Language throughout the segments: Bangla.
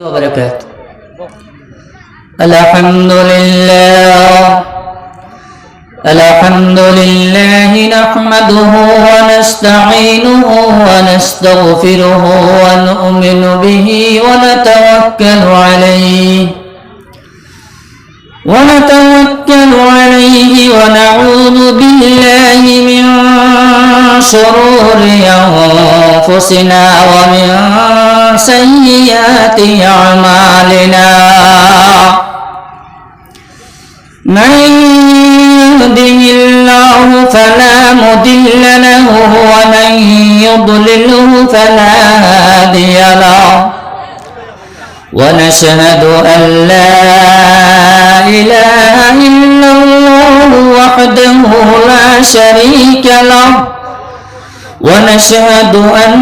وبركاته. الحمد لله نحمده ونستعينه ونستغفره ونؤمن به ونتوكل عليه ونعوذ بالله من شرور أنفسنا ومن سيئات أعمالنا. من يهده الله فلا مضل له ومن يضلله فلا هادي له. ونشهد أن لا إله إلا الله وحده لا شريك له. ونشهد أن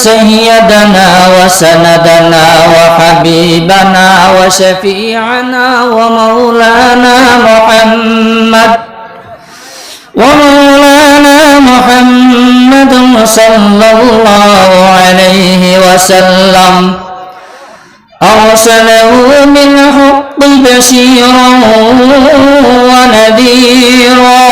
سيدنا وسندنا وحبيبنا وشفيعنا ومولانا محمد صلى الله عليه وسلم أرسله بالحق بشيرا ونذيرا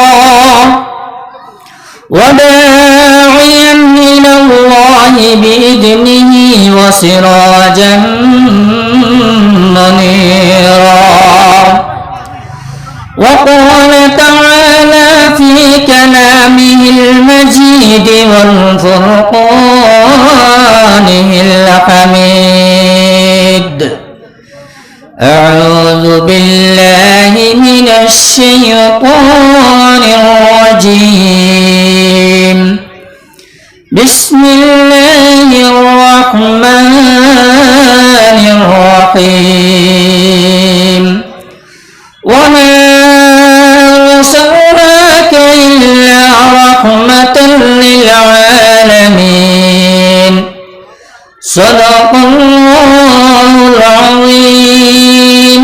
وداعيا إلى الله بإذنه وسراجا منيرا. وقال تعالى في كلامه المجيد والفرقانه الحميد: أعوذ بالله من الشيطان الرجيم. بسم الله الرحمن الرحيم. وما أرسلناك إلا رحمة للعالمين. صدق الله العظيم.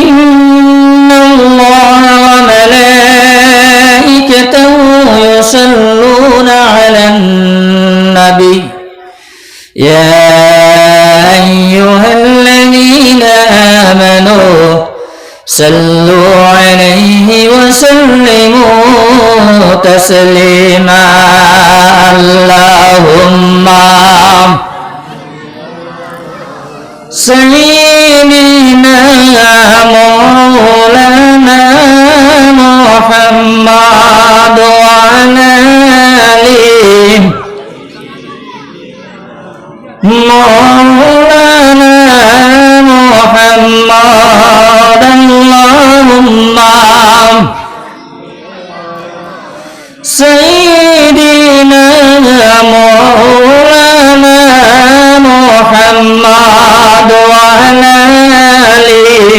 إن الله وملائكته يصلون على النبي يا أيها الذين آمنوا صلوا عليه وسلموا تسليما. اللهم سيدنا مولانا محمد وعلى آله مولانا محمد. اللهم سيدنا مولانا محمد وعلى آله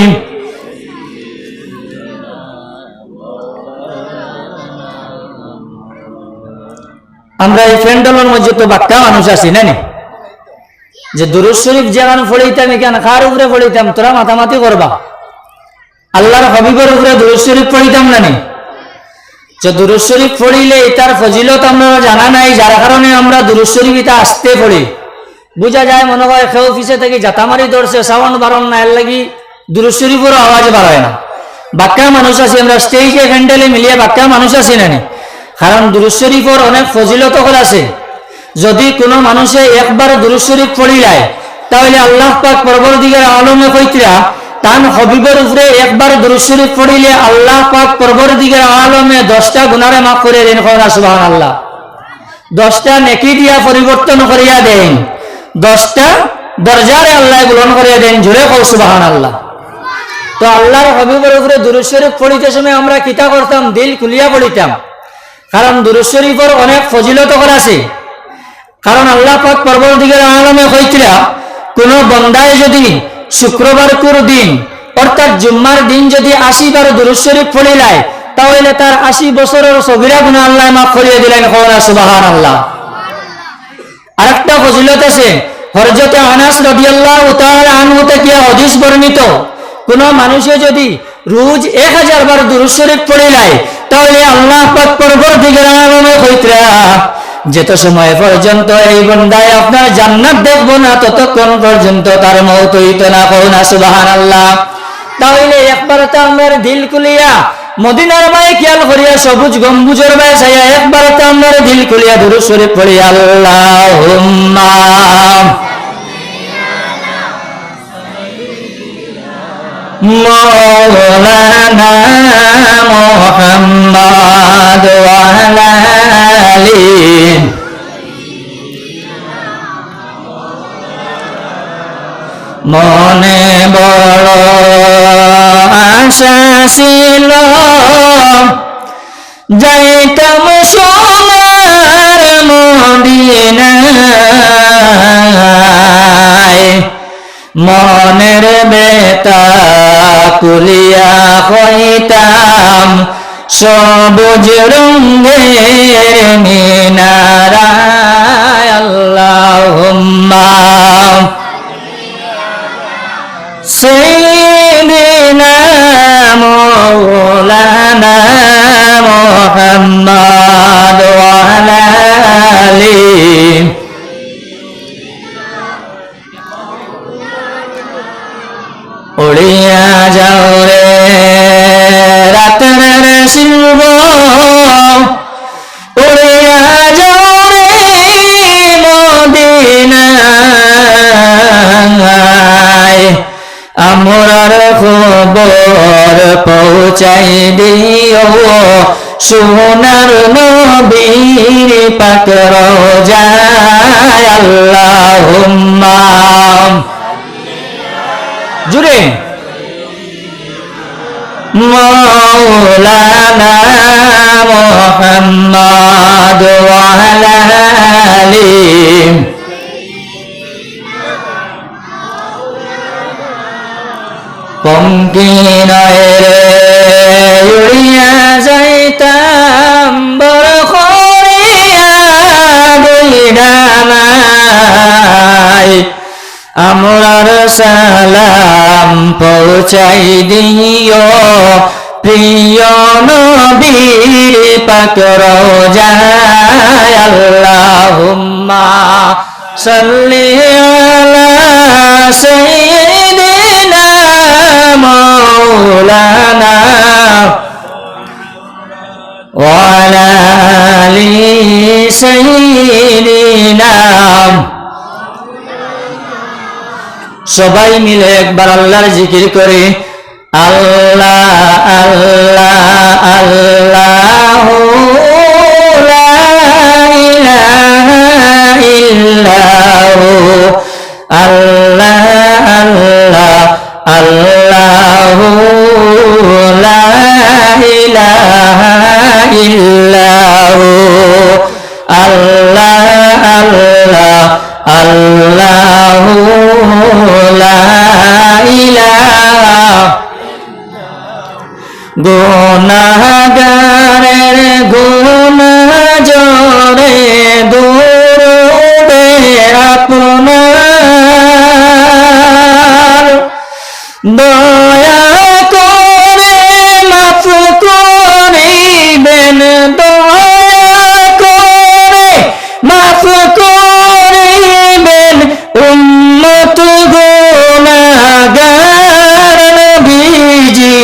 আমরা এই ফ্যান্ডলের মধ্যে তো বাক্কা মানুষ আছি না যে দুরূদ শরীফ যেমন পড়িতাম এখানে কার উপরে পড়িতাম তোরা মাতামাতি করবা আল্লাহর হাবিবের উপরে দুরূদ শরীফ পড়িতাম না যে দুরূদ শরীফ পড়িলে এটার ফজিলত আমরা জানা নাই, যার কারণে আমরা দুরূদ শরীফ এটা আসতে পড়ি। বুঝা যায় মনে হয় কেউ অফিসে থেকে জাতামারি ধরছে সাউন্ড বাড়ান না, এর লাগি দুরূদ শরীফের আওয়াজ বাড়ায় না। বাক্কা মানুষ আছি আমরা, স্টেজে হ্যান্ডেলে মিলিয়ে বাক্কা মানুষ আছি না, কারণ দুরূদ শরীফের অনেক ফজিলত আছে। যদি কোনো মানুষে একবার দুরূদ শরীফ পড়িলায় তাহলে আল্লাহ পাক পরবর্তীকার আলমে কইতরা তান হাবিবের উপরে একবার দুরূদ শরীফ পড়িলে আল্লাহ পাক পরবর্তীকার আলমে 10টা গুনাহে মাফ করে দেন। সুবহানাল্লাহ। 10টা নেকি দিয়া পরিবর্তন করিয়া দেন, 10টা দরজারে আল্লাহ বুলন্দ করিয়া দেন। জোরে কও সুবহানাল্লাহ। তো আল্লাহর হাবিবের উপরে দুরূদ শরীফ পড়িতে সময় আমরা কিতা করতাম? দিল খুলিয়া পড়িতাম, কারণ দুরূদ শরীফের অনেক ফজিলত আছে। কারণ আল্লাহ পাক পরবর্তীকার আলমে কইতরা কোন বান্দায় যদি শুক্রবার কুর দিন অর্থাৎ জুম্মার দিন যদি 80 বার দুরূদ শরীফ পড়িলায় তাহলে তার 80 বছরের সগীরা গুনাহ আল্লাহ মাফ করিয়ে দিলেন। সুবহানাল্লাহ। আরেকটা ফজিলত আছে, হযরত আনাস রাদিয়াল্লাহু তাআলা আনহু থেকে হাদিস বর্ণিত, কোন মানুষে যদি রোজ 1000 বার দুরূদ শরীফ পড়িলায় তাহলে আল্লাহ পাক পরবর্তীকার আলমে কইতরা যেত সময় পর্যন্ত এই বান্দায় আপনার জান্নাত দেখবো না ততক্ষণ পর্যন্ত তার মওত হইত না। কও না সুবহানাল্লাহ। তাহলে একবার তো আমার দিল খুলিয়া মদিনার মায়ে খেয়াল করিয়া সবুজ গম্বুজের মায়ে ছায়া একবার তো আমার দিল খুলিয়া দুরূদ শরীফ পড়ি আল্লাহুম্মা মাওলানা মুহাম্মদ ওয়া আলা আলিহি মনে বড় আশা ছিল যাইতাম সোনার মদিনায় মনের বেতা কুলিয়া হইতাম সবুজ রঙের মিনারায় আল্লাহুম্মা সাইয়্যিদিনা মাওলানা মুহাম্মদ ওয়া আলা আলিহি উড়িয়া যাও রে রাতের শিল্প উড়িয়া যাও রে মদিনায় আমরার খবর পৌঁছাই দিও সোনার নবীর পাক রওজায় আল্লাহুম্মা জুড়ে মাওলানা মুহাম্মদ ওয়া আলা আলিহি পঙ্কিনয়ে উড়িয়া যাইতাম বড় করিয়া বইরামায় আমরার সালাম পৌঁছাই দিও প্রিয় নবীর পাক রওজায় আল্লাহুম্মা সাল্লি আলা সাইয়্যিদিনা মাওলানা ওয়া আলা আলি সাইয়্যিদিনা সবাই মিলে একবার আল্লাহর জিকির করে আল্লাহ আল্লাহ আল্লাহু লা ইলাহা ইল্লাহু আল্লাহ আল্লাহ আল্লাহু লা ইলাহা ইল্লাহু আল্লাহ আল্লাহ আল্লাহু লা ইলাহা গুনাহগারের গুনাহ জোরে দরুদে আপনার দয়া করে মাফ করিবেন দয়া করে মাফ করিবেন উম্মত গুনাহগার নবীজি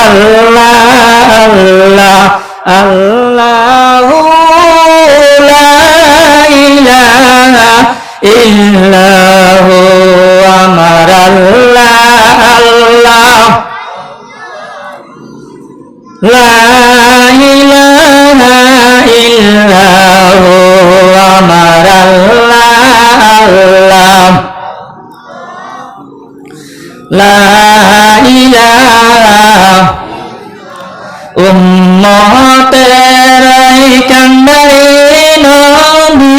আল্লাহ আল্লাহ আল্লাহু লা ইলাহা ইল্লাহু আমার আল্লাহ আল্লাহ লা ইলাহা ইল্লাহু আমার আল্লাহ আল্লাহ লা ইলাহা উম্মতের কান্দারে নবী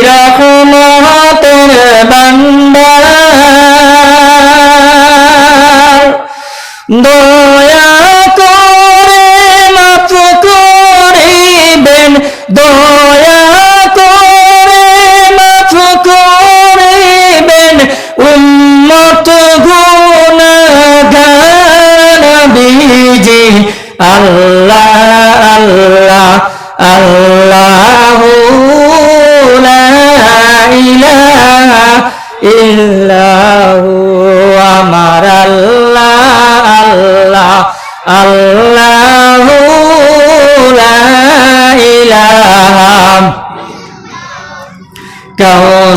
রহমতের বান্দার দয়া করে মাফ করিবেন দয়া করে মাফ করিবেন উম্মত গুনাহগার নবীজি আল্লাহ আল্লাহ আল্লাহু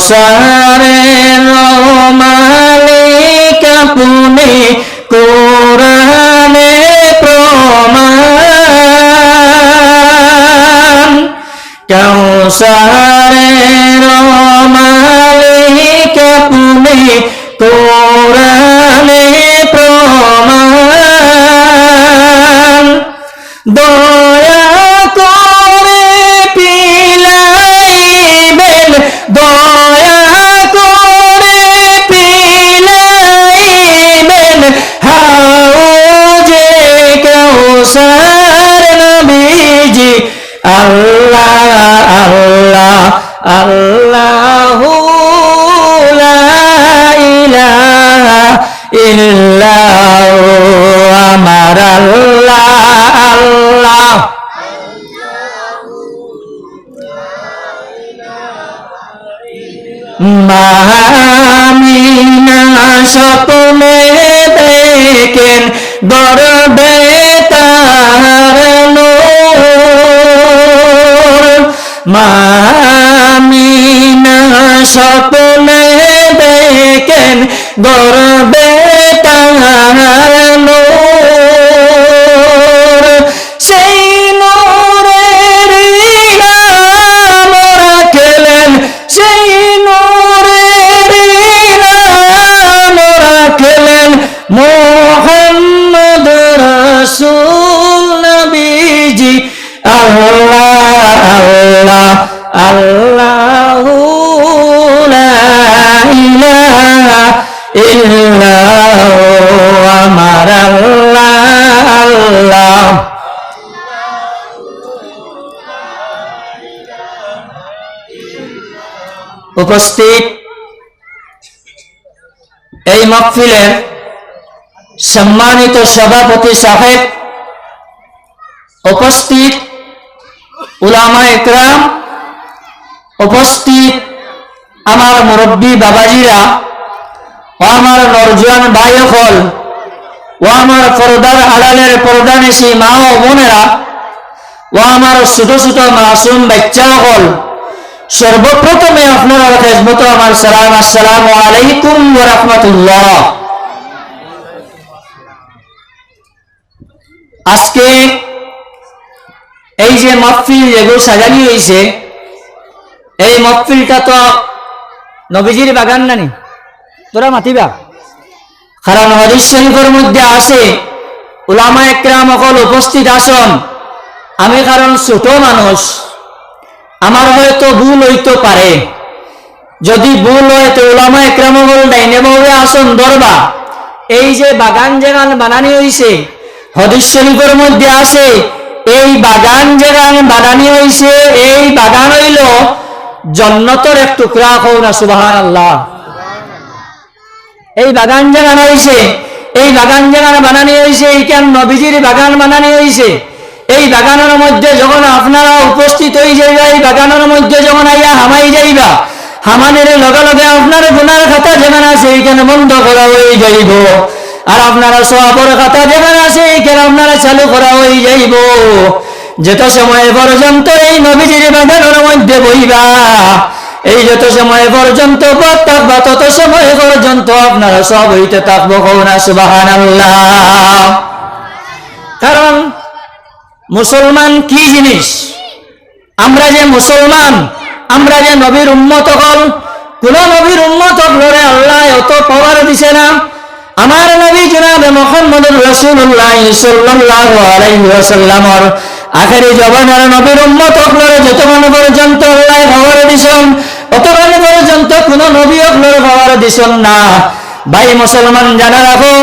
কাউসারের মালিক আপনি কোরআনে প্রমাণ কাউসারের মালিক আপনি কোরআনে প্রমাণ দয়া করে পিলাইবেন দয়া করে পিলাইবেন হাউজে কাউসার নবীজি আল্লাহ আল্লাহ আল্লাহু লা ইলাহা ইল্লাহু আমার আল্লাহ আল্লাহ মামিনা স্বপ্নে দেখেন গর্বে তার নূর মামিনা স্বপ্নে দেখেন গর্বে তার নূর সেই নূরের নাম রাখলেন সেই নূরের নাম রাখলেন মুহাম্মদ রাসূল নবীজি আল্লাহ আল্লাহ আল্লাহু লা ইলাহা ইল্লাহু আমার আল্লাহ আল্লাহ উপস্থিত এই মাহফিলের সম্মানিত সভাপতি সাহেব উপস্থিত উলামা ইকরাম উপস্থিত আমার মুরব্বী বাবাজিরা ও আমার নরজওয়ান ভাই হল ও আমার পর্দার আড়ালের পর্দা নিশি মা ও বোনেরা ও আমার ছোট ছোট মাসুম বাচ্চা হল সর্বপ্রথমে আপনারা খেজমত আমার সালাম আসসালামু আলাইকুম ওয়া রাহমাতুল্লাহ। আজকে এই যে মাহফিল যেগুলো সাজানি হয়েছে এই মাহফিলটা তো নবীজির বাগান নানি তোরা মাতিবা কারণ হাদিস শরীফের মধ্যে আছে উলামা ইকরাম সকল উপস্থিত আসন আমি কারণ ছোট মানুষ আমার হয়তো ভুল হইতে পারে যদি ভুল হয় তো উলামা ইকরাম সকল ডাইনে বামে আসন ধরবা এই যে বাগান যেখান বানানি হয়েছে হাদিস শরীফের মধ্যে আছে এই বাগান যেখান বানানি হয়েছে এই বাগান হইল জান্নাতের এক টুকরা কও না সুবহানাল্লাহ। এই বাগান যেখান হয়েছে এই বাগান যেখান বানানি হয়েছে এইখান নবীজির বাগান বানানি হয়েছে এই বাগানের মধ্যে যখন আপনারা উপস্থিত হয়ে যাইবা এই বাগানের মধ্যে যখন আইয়া হামাই যাইবা হামানের লগে লগে আপনার গুনার খাতা যেখানে আছে এইখানে বন্ধ করা হয়ে যাইব আর আপনারা সওয়াবের খাতা যেখানে আছে এইখানে আপনারা চালু করা হয়ে যাইব যত সময় পর্যন্ত এই নবীজির বাগানের মধ্যে বইবা এই যত সময় পর্যন্ত পথ থাকবা তত সময় পর্যন্ত আপনারা সব হইতে থাকবো কওনা সুবহানাল্লাহ। কারণ মুসলমান কি জিনিস আমরা যে মুসলমান আমরা যে নবীর উম্মত হল কোন নবীর উম্মত হলরে আল্লাহ অত পাওয়ার দিছে না আমার নবী জনাবে মুহাম্মদুর রাসূলুল্লাহ সাল্লাল্লাহু আলাইহি ওয়াসাল্লামর আখেরি জবানের নবীর উম্মত হলরে যতক্ষণ পর্যন্ত আল্লাহ পাওয়ার দিছেন অতক্ষণ পর্যন্ত কোন নবী হলরে পাওয়ার দিছেন না। ভাই মুসলমান জানা রাখো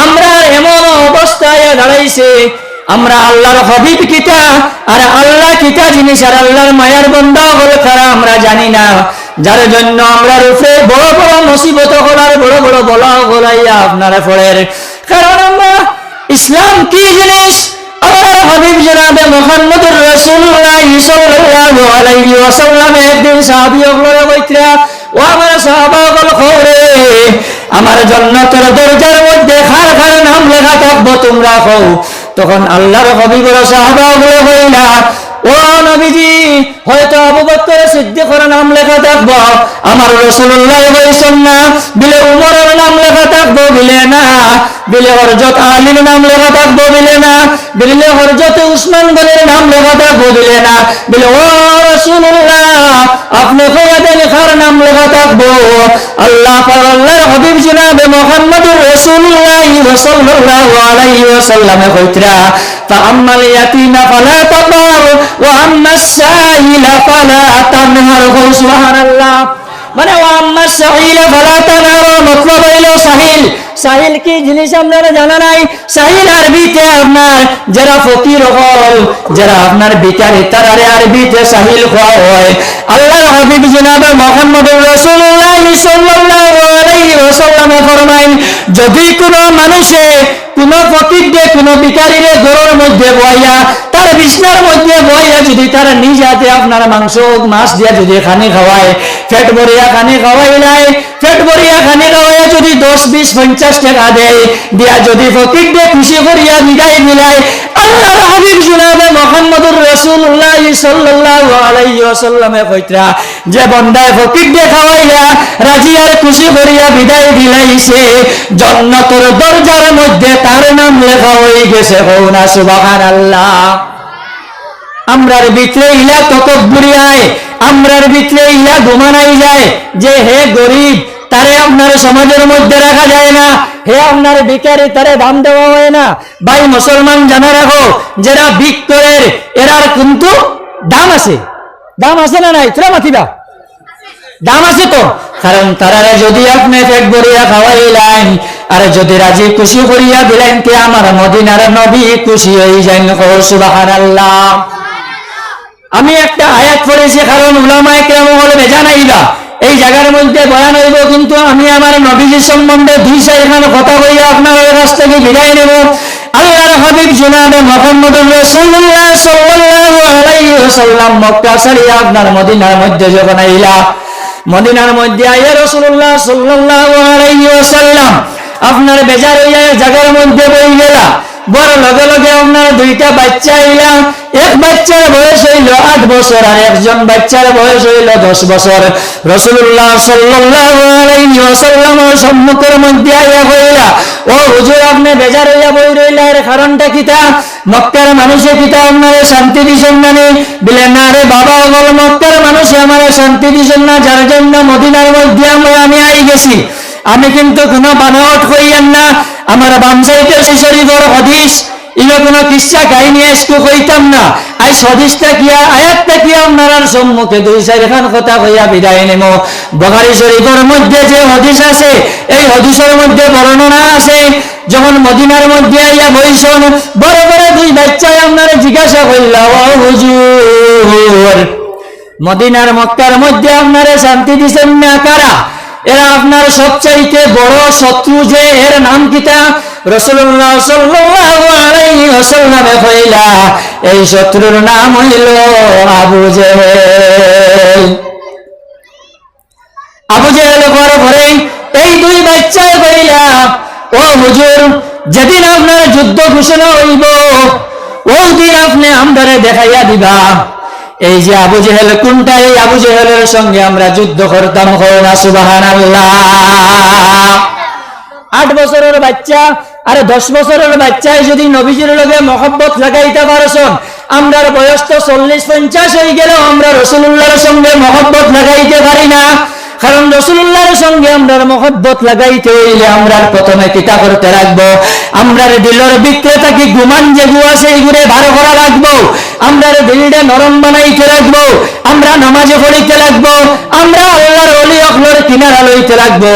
আমরা এমন অবস্থায় দাঁড়াইছে আমরা আল্লাহর হাবিব কিতা আর আল্লাহ কিতা জিনিস আর আল্লাহর মায়ার বান্দা হলে তারা আমরা জানি না যার জন্য আমরা রূপে বড় বড় মুসিবত করার বড় বড় বলা গলাইয়া আপনারা পড়ের কারণ আমরা ইসলাম কি জিনিস আমার হাবিব জনাবে মুহাম্মদুর রাসূলুল্লাহ সাল্লাল্লাহু আলাইহি ওয়াসাল্লাম একদিন সাহাবীগুলোরে কইতরা ও আমার সাহাবাগণ খোরে আমার জান্নাতের দরজার মধ্যে খার খার নাম লেখা থাকবো তোমরা কও তখন আল্লাহর হাবিবের সাহাবাগুলো কইলা ও নবীজি হয়তো আবু বকর সিদ্দিকের নাম লেখা থাকবো, আমার রাসূলুল্লাহ বলেছেন না বিলে উমরের নাম লেখা থাকবো বিলে না, বিলে হযরত আলীর নাম লেখা থাকবো বিলে না, বিলে হযরত উসমান গনির নাম লেখা থাকবো বিলে না, বিলে ও রাসূলুল্লাহ আপনি কয়াদের লেখার নাম লেখা থাকবো আল্লাহ পাক আল্লাহর হাবিব জনাবে মুহাম্মদুর রাসূলুল্লাহ সাল্লাল্লাহু আলাইহি ওয়াসাল্লাম কইতরা فأما اليتيم فلا تقهر وأما السائل فلا تنهر سبحان الله মানে ওয়াম্মা সাহিল ফালা তানহার মতলব হইল সাহিল। সাহিল কি জিনিস আপনারা জানা নাই? সাহিল আরবিতে আপনার যারা ফকির হল, যারা আপনার ভিখারি তারারে আরবিতে সাহিল কোয়া হয়। আল্লাহর হাবিব জনাবে মুহাম্মদুর রাসূলুল্লাহ সাল্লাল্লাহু আলাইহি ওয়াসাল্লাম ফরমাইন যদি কোনো মানুষে কোন ফকিরকে কোন ভিখারিরে ঘরের মধ্যে বইয়া তার বিছনার মধ্যে বইয়া যদি তার নিজ হাতে আপনার মাংস মাছ দিয়া যদি খানি খাওয়ায়, পেট ভরিয়া খানি খাওয়াইলাই, পেট ভরিয়া খানি খাওয়াইয়া যদি 10 20 50 টাকা দেয় দিয়া যদি ফকিরকে খুশি করিয়া বিদায় দিলাই, আল্লাহর হাবিব জনাবে মুহাম্মদুর রাসূলুল্লাহ সাল্লাল্লাহু আলাইহি ওয়াসাল্লামে কইতরা যে বান্দায় ফকিরকে খাওয়াইয়া রাজি আর খুশি করিয়া বিদায় দিলাইছে জান্নাতের দরজার মধ্যে তার নাম লেখা হয়ে গেছে। কওনা সুবহানাল্লাহ। আমরার ভিতরে ইলা তকব্বুরি আয়, আমরার ভিতরে ইলা ঘুমানাই যায় যে হে গরিব তারে আপনার সমাজের মধ্যে রাখা যায় না, হে আপনার ভিখারি তারে দাম দেওয়া হয় না। ভাই মুসলমান জানা রাখো যারা ভিক করে এরার কিন্তু দাম আছে, দাম আছে না নাই? তোরা মাতিবা দাম আছে তো, কারণ তারারে যদি আপনি পেট ভরিয়া খাওয়াইলেন আর যদি রাজি খুশি করিয়া দিলেন কে আমার মদিনার নবী খুশি হয়ে যান। সুবহানাল্লাহ। আমি একটা আয়াত পড়েছি কারণ উলামায়ে কেরাম বলে বেজানাইবা এই জায়গার মধ্যে বয়ান হইব, কিন্তু আমি আমার নবীজি সম্বন্ধে 2-4 খান কথা কইয়া আপনাদের কাছ থেকে বিদায় নেব। আল্লাহর হাবিব জনাবে মুহাম্মদুর রাসূলুল্লাহ সাল্লাল্লাহু আলাইহি ওয়াসাল্লাম মক্কা ছাড়িয়া আপনার মদিনার মধ্যে যখন আইলা, মদিনার মধ্যে আইয়া রাসূলুল্লাহ সাল্লাল্লাহু আলাইহি ওয়াসাল্লাম আপনার বেজার হইয়া জায়গার মধ্যে বই গেলা। বড় লগে লগে আপনার 2টা বাচ্চা আইলা, এক বাচ্চার বয়স হইল 8 বছর আর একজন বাচ্চার বয়স হইল 10 বছর। রাসূলুল্লাহ সাল্লাল্লাহু আলাইহি ওয়াসাল্লামের সম্মুখের মধ্যে আইয়া কইলা ও হুজুর আপনি বেজার হইয়া বই রইলা, এর কারণটা কিতা? মক্কার মানুষে কিতা আপনারে শান্তি দিছেন না? বলে না রে বাবা, বল মক্কার মানুষে আমারে শান্তি দিছেন না, যার জন্য মদিনার মধ্যে আমি আই গেছি। আমি কিন্তু কোনো বানাওয়াট কইয়েন না, আমার বামসাইতে শরীফের হাদিস ইলো কোনো কিসা কাহিনী আজকে কইতাম না। আজ হাদিসটা কিয়া আয়াতটা কিয়া আপনার সম্মুখে 2-4 খান কথা কইয়া বিদায় নেব। বুখারী শরীফের মধ্যে যে হাদিস আছে এই হাদিসের মধ্যে বর্ণনা আছে যখন মদিনার মধ্যে আইয়া বইছেন বড় বড় 2 বাচ্চায় আপনারা জিজ্ঞাসা কইলা ও হুজুর মদিনার মক্কার মধ্যে আপনারা শান্তি দিছেন না কারা? এরা আপনার সবচাইতে বড় শত্রু যে এর নাম কিতা? রাসূলুল্লাহ সাল্লাল্লাহু আলাইহি ওয়াসাল্লাম কইলা এই শত্রুর নাম হইল আবু জেহেল। আবু জেহেল পরে এই 2 বাচ্চা কইলা ও হুজুর যেদিন আপনার যুদ্ধ ঘোষণা হইব ওই দিন আপনি আমাদের দেখাইয়া দিবা এই যে আবু জেহেল কোনটা, এই আবু জেহেলের সঙ্গে আমরা যুদ্ধ করতাম। না সুবহানাল্লাহ। 8 বছরের বাচ্চা আর 10 বছরের বাচ্চায় যদি নবীজির লগে মহব্বত লাগাইতে পারছন, আমরার বয়স তো 40-50 হয়ে গেল আমরা রাসূলুল্লাহর সঙ্গে মহব্বত লাগাইতে পারি না। কারণ রাসূলুল্লাহর সঙ্গে আমরা মহব্বত লাগাইতে হইলে আমরা প্রথমে কিতা করতে রাখবো? আমরার দিলের ভিতরে থাকি গুমান যেগুলো আছে এইগুলো বার করা লাগবো, আমরার দিলটা নরম বানাইতে রাখবো, আমরা নামাজে পড়িতে লাগবো, আমরা আল্লাহর ওলি অখলর কিনারা লইতে রাখবো।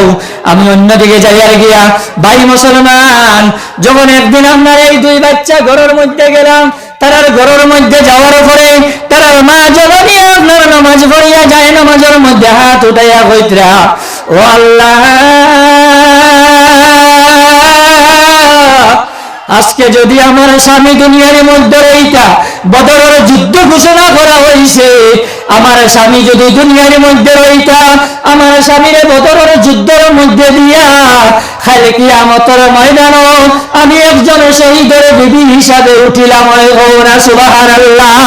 আমি অন্যদিকে যাইয়া গিয়া ভাই মুসলমান যখন একদিন আপনার এই 2 বাচ্চা ঘরের মধ্যে গেলাম, তারার ঘরের মধ্যে যাওয়ার পরে তারার মা যখনই আপনার নামাজ পড়িয়া যায় নামাজের মধ্যে হাত উঠাইয়া কইতরা ও আল্লাহ আজকে যদি আমার স্বামী দুনিয়ার মধ্যে রইতা, বদরের যুদ্ধ ঘোষণা করা হইছে, আমার স্বামী যদি দুনিয়ার মধ্যে রইতা আমার স্বামীরে বদরের যুদ্ধের মধ্যে দিয়া খালি কিয়ামতের ময়দানও আমি একজন শহীদের বিবি হিসাবে উঠিলাম। না সুবহানাল্লাহ।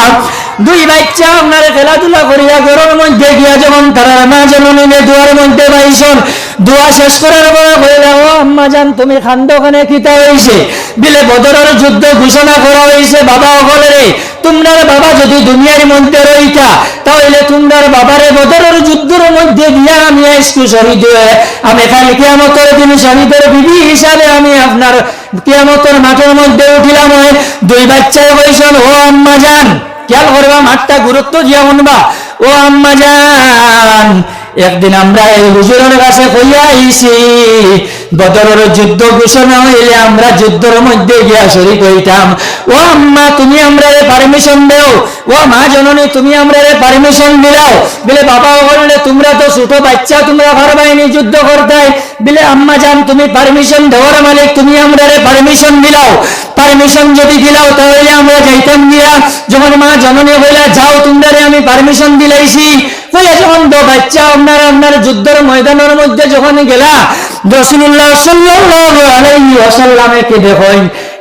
দুই বাচ্চা আপনার খেলাধুলা করিয়া ঘরের মধ্যে গিয়া যখন তারা মা যেমন দুয়ার মধ্যে বাইছন, দোয়া শেষ করার পরে বললা, ও আম্মা জান তুমি খান্দখানে খিতা হয়েছে বিলে বদরের যুদ্ধ ঘোষণা করা হয়েছে। বাবা বলে, তোমরা বাবা যদি দুনিয়ার মধ্যে রইতা তাহলে তোমরার বাবারে বদরের যুদ্ধের মধ্যে দিয়া আমি আজকে শহীদ হয়ে আমি খালি কিয়ামতের দিন শহীদের বিবি হিসাবে আমি আপনার কিয়ামতের মাঠের মধ্যে উঠিলাম। দুই বাচ্চায় বলছেন, ও আম্মা জান খেয়াল করবা, মাঠটা গুরুত্ব দিয়া শুনবা। ও আম্মা জান একদিন আমরা এই হুজুরের কাছে কইয়া আইছি বদরের যুদ্ধ ঘোষণা হইলে আমরা যুদ্ধের মধ্যে গিয়া শরীক হইতাম। ও আম্মা তুমি আমরা পারমিশন দেও, ও মা জননী তুমি আমরা পারমিশন দিলাও। বলে বাবা বললে তোমরা তো ছোট বাচ্চা, তোমরা পারবাইনি যুদ্ধ করতে। বলে আম্মা জান তুমি পারমিশন দেওয়ার মালিক, তুমি আমরা পারমিশন দিলাও। পারমিশন যদি দিলাও তাহলে আমরা যাইতাম গিয়া। যখন মা জননী হইলা যাও তোমরা আমি পারমিশন দিলাইছি হইয়া যখন বাচ্চা আপনার যুদ্ধের ময়দানের মধ্যে যখন গেলা, রাসূলুল্লাহ সাল্লাল্লাহু আলাইহি ওয়াসাল্লামকে দেখেন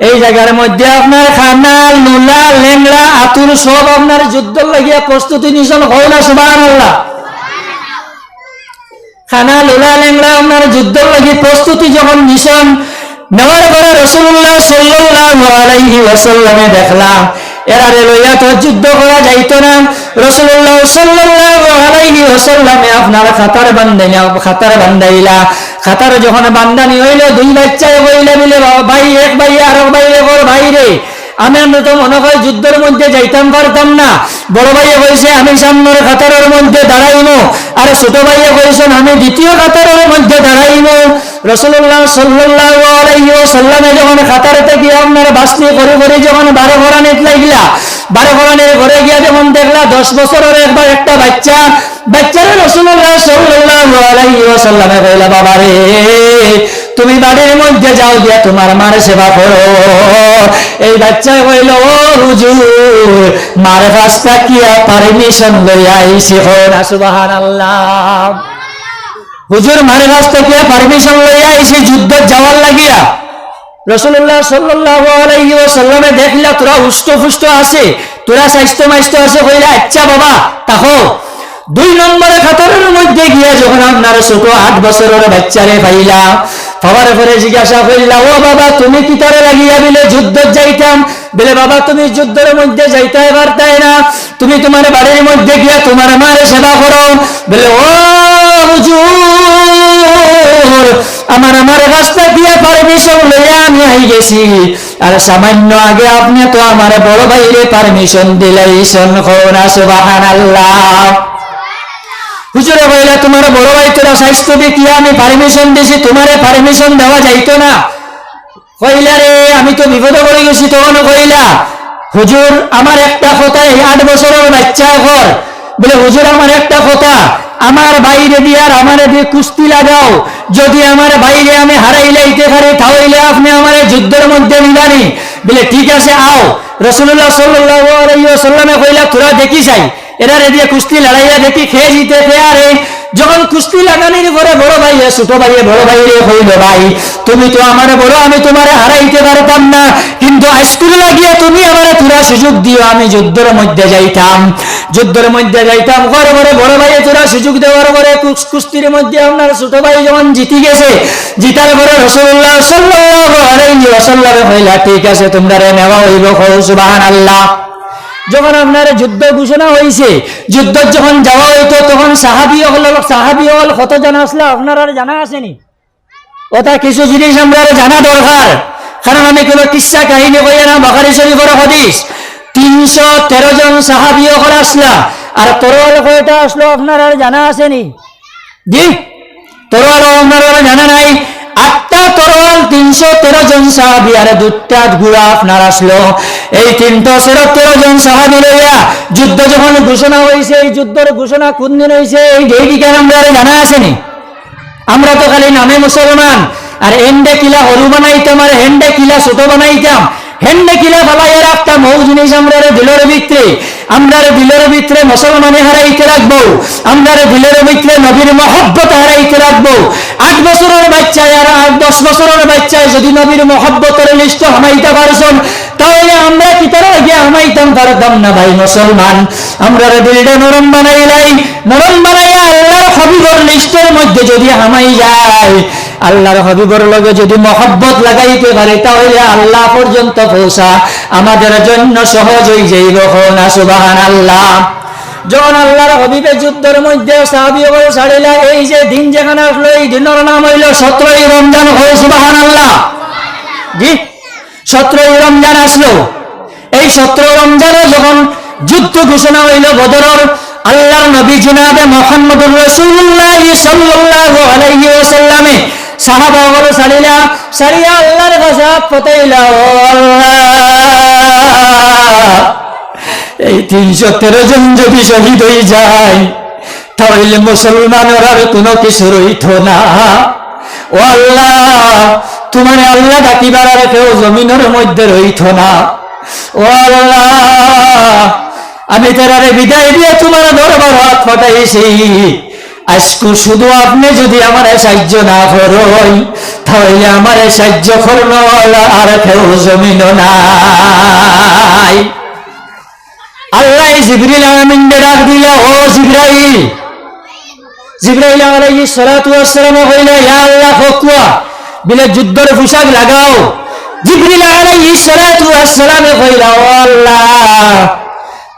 এই জায়গার মধ্যে আপনার খানাল নুলা লেংড়া আতুর সব আপনার যুদ্ধ লাগিয়া প্রস্তুতি নিছেন। হয় না সুবহানাল্লাহ? খানা লুলা লেংড়া আপনার যুদ্ধ লাগি প্রস্তুতি যখন নিছেন, নেওয়ার পরে রাসূলুল্লাহ সাল্লাল্লাহু আলাইহি ওয়াসাল্লামে দেখলাম এরারে লইয়া তো যুদ্ধ করা যাইতো না। রাসূলুল্লাহ সাল্লাল্লাহু আলাইহি ওয়াসাল্লামে আপনার খাতার বান্ধাইলা। খাতার যখন বান্ধানি হইল দুই বাচ্চায় হইলে মিলে ভাই এক ভাই আর এক ভাই বড় ভাই রে আমরা তো মনে হয় যুদ্ধের মধ্যে যাইতাম পারতাম না। বড় ভাইয়ে কইছে আমি সামনের কাতারের মধ্যে দাঁড়াইমু, আর ছোট ভাইয়ে কইছেন আমি দ্বিতীয় কাতারের মধ্যে দাঁড়াইমু। রাসূলুল্লাহ সাল্লাল্লাহু আলাইহি ওয়াসাল্লামে যখন কাতারেতে গিয়ে আপনার বাসনি করে করে যখন 12 ঘরানিত লাগিলা, 12 ঘরানির ঘরে গিয়া যখন দেখলা 10 বছরের একবার একটা বাচ্চারে রাসূলুল্লাহ সাল্লাল্লাহু আলাইহি ওয়াসাল্লামে কইলা, বাবা রে তুমি বাড়ির মধ্যে যাও দিয়া তোমার মার সেবা করো। এই বাচ্চা কইল, ও হুজুর মার কাছটা কিয়া পারমিশন লইয়া আইছি। না সুবহানাল্লাহ? হুজুর মার কাছটা কিয়া পারমিশন লইয়া আইছি যুদ্ধ যাওয়ার লাগিয়া। রাসূলুল্লাহ সাল্লাল্লাহু আলাইহি ওয়াসাল্লামে দেখলা তোরা হুষ্ট আছে, তোরা স্বাস্থ্য মাইস্থ আছে, কইলা আচ্ছা বাবা তাহো। 2 নম্বরে খাতারের মধ্যে গিয়া যখন আপনার ছোট 8 বছরের বাচ্চারে পাইলা, পাওয়ার পরে জিজ্ঞাসা করিলা, ও বাবা তুমি কি তারে লাগিয়া বিলে যুদ্ধ যাইতাম? বলে বাবা তুমি যুদ্ধের মধ্যে যাইতে পারতাই না, তুমি তোমার বাড়ির মধ্যে গিয়া তোমার মায়ের সেবা করো। বলে ও হুজুর আমার রাস্তা দিয়ে পারমিশন লইয়া আমি আই গেছি, আর সামান্য আগে আপনি তো আমার বড় ভাইরে পারমিশন দিলাইছেন। না সুবহানাল্লাহ? হুজুরে বইলা তোমার বড় ভাই তোরা স্বাস্থ্য দেখিয়া আমি পারমিশন দিছি, তোমারে পারমিশন দেওয়া যাইতো না। কইলা রে আমি তো বিপদে পড়ে গেছি। তখন কইলা হুজুর আমার একটা কথা, 8 বছরের বাচ্চা ঘর। বলে হুজুর আমার একটা কথা, আমার বাইরে দিয়ে আর আমার দিয়ে কুস্তি লাগাও, যদি আমার বাইরে আমি হারাইলাইতে পারি তাহলে আপনি আমার যুদ্ধের মধ্যে নিবানি। বলে ঠিক আছে আও। রাসূলুল্লাহ সাল্লাল্লাহু আলাইহি ওয়াসাল্লামে কইলা তোরা দেখি যাই এরারে দিয়ে কুস্তি লড়াইয়া দেখি খেয়ে জিতে খেয়ারে। যখন কুস্তি লাগানির পরে বড় ভাই ছোট ভাইয়ে বড় ভাইরে কইল, ভাই তুমি তো আমার বড়, আমি তোমারে হারাইতে পারতাম না, কিন্তু আজকুল লাগিয়া তুমি আমারে তোরা সুযোগ দিও, আমি যুদ্ধের মধ্যে যাইতাম। ঘরে ঘরে বড় ভাইয়ে তোরা সুযোগ দেওয়ার পরে কুস্তির মধ্যে আপনার ছোট ভাই যখন জিতি গেছে, জিতার পরে রাসূলুল্লাহ সাল্লাল্লাহু আলাইহি ওয়াসাল্লামে কইলা ঠিক আছে তোমরা নেওয়া হইব। সুবহানাল্লাহ? যখন আপনার যুদ্ধ ঘোষণা হয়েছে, যুদ্ধ যখন যাওয়া হইতো তখন সাহাবী হল কত জানা আসলো আপনার আর জানা আসেনি? ওটা কিছু জিনিস আমরা জানা দরকার, কারণ আমি কোনো কিসা কাহিনী কইয়া না। বুখারী শরীফের হাদিস 313 জন সাহাবী হল আসলা, আর তরোয়াল কয়টা আসলো আপনার আর জানা আসেনি? জি তরোয়াল আপনার আর জানা নাই। 8টা তরোয়াল 313 জন সাহাবী, আর 2টা ঘোড়া আপনার আসলো। এই 313 জন সাহাবী লইয়া যুদ্ধ যখন ঘোষণা হয়েছে, এই যুদ্ধের ঘোষণা কোন দিন হয়েছে এই ডেইটিকে আমরা জানা আসেনি? আমরা তো খালি নামে মুসলমান, আর হেন্ডে কিলা হরু বানাইতাম আর হেন্ডে কিলা ছোট বানাইতাম, হেন্নে কিলা ফালাইয়া রাখতাম ও জিনিস আমরা দিলের ভিতরে, আমরা দিলের ভিতরে মুসলমানে হারাইতে রাখবো, আমরা দিলের ভিতরে নবীর মহব্বত হারাইতে রাখবো। 8 বছরের বাচ্চায় আর 10 বছরের বাচ্চায় যদি নবীর মহব্বতের লিস্ট হামাইতে পারছেন, তাহলে আমরা কি তারা গিয়ে হামাইতাম পারতাম না? ভাই মুসলমান, আমরা দিলটা নরম বানাইলাই, নরম বানাইয়া আল্লাহর হাবিবর লিস্টের মধ্যে যদি হামাই যায়, আল্লাহর হাবিবর লগে যদি মহব্বত লাগাইতে পারে, তাহলে আল্লাহ পর্যন্ত পৌঁছা আমাদের জন্য সহজ হয়ে যাইব। না সুবহানাল্লাহ। যখন আল্লাহর হাবিবের যুদ্ধের মধ্যে সাহাবীরা ছাড়িলা, এই যে দিন যেখানে আসলো, এই দিনের নাম হইল 17ই রমজান। হয় সুবহানাল্লাহ। জি, 17ই রমজান আসলো। এই 17 রমজানে যখন যুদ্ধ ঘোষণা হইল বদরের, আল্লাহর নবী জনাবে মুহাম্মদুর রাসূলুল্লাহ সাল্লাল্লাহু আলাইহি ওয়াসাল্লামে সাহাবাগণ ছাড়িলা, ছাড়িয়া আল্লাহর কাছে পতাইলা, ও আল্লাহ, এই 313 জন যদি শহীদ হয়ে যায়, তাহলে মুসলমানের আর কোনো কিছু রইত না। ও আল্লাহ, তোমার আল্লাহ ডাকিবার আর কেউ জমিনের মধ্যে রইত না। ও আল্লাহ, আমি তারারে বিদায় দিয়ে তোমার দরবার হাত ফটাইছি। আজকে শুধু আপনি যদি আমার সাহায্য না করই, তাহলে আমার সাহায্য করল আর কেউ জমিন নাই। আল্লাহ জিবরিল আমিনকে ডাক দিলা, ও জিবরাইল। জিবরাইল আলাইহিস সালাতু ওয়াস সালাম কইলা, ইয়া আল্লাহ ফকুয়া বিলে যুদ্ধের পোশাক লাগাও। জিবরিল আলাইহিস সালাতু ওয়াস সালাম কইলা, ও আল্লাহ,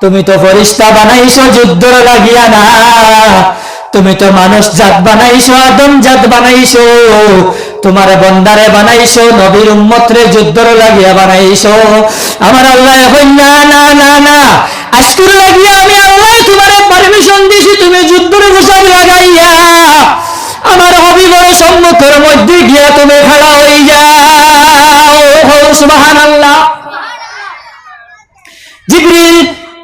তুমি তো ফেরেশতা বানাইছো যুদ্ধর লাগিয়া না, তুমি তো মানুষ জাত বানাইছো, আদম জাত বানাইছো, তোমার বন্দারে বানাইছো, নবীর উম্মতরে যুদ্ধর লাগিয়া বানাইছো। আমার আল্লাহ কই, না না না না, আজকুর লাগিয়া আমি আল্লাহ তোমারে পারমিশন দিছি, তুমি যুদ্ধর পোশাক লাগাইয়া আমার হাবিবের সম্মুখের মধ্যে গিয়া তুমি খাড়া হই যাও। সুবহানাল্লাহ।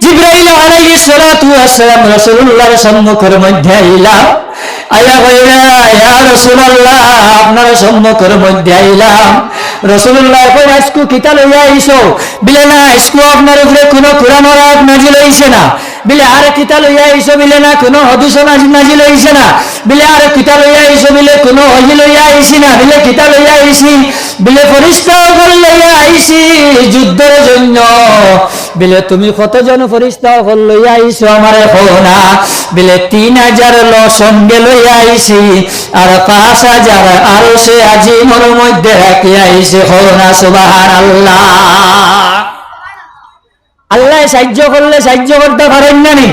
জিবরাইল আলাইহিস সালাতু ওয়াস সালাম রাসূলুল্লাহর সম্মুখের মধ্যে আইলা, আয়া কইলা, ইয়া রাসূলুল্লাহ, আপনার সম্মুখের মধ্যে আইলাম। রাসূলুল্লাহ কই, আজকু কিতা লইয়া আইছো? বিলে না, আজকু আপনার উপরে কোনো কুরআনের আয়াত নাজিল হইছে না। বিলে আর কিতা লইয়া আইছো? বিলে না, কোনো হাদিস নাজিল হইছে না। বিলে আর কিতা লইয়া আইছো? বিলে কোনো ওহী লইয়া আইছি না। বিলে কিতা লইয়া আইছি? বিলে ফেরেশতাগণ লইয়া আইছি যুদ্ধের জন্য। বিলে তুমি কতজন ফেরেশতাগণ লইয়া আইছো আমারে কও না। বিলে 3000 লোক সঙ্গে লইয়া আইছি, আর 5000 আরশে আজিমের মধ্যে রাখিয়া আইছি। কও না সুবহানাল্লাহ। আল্লাহ সাহায্য করলে সাহায্য করতে পারেন না নি?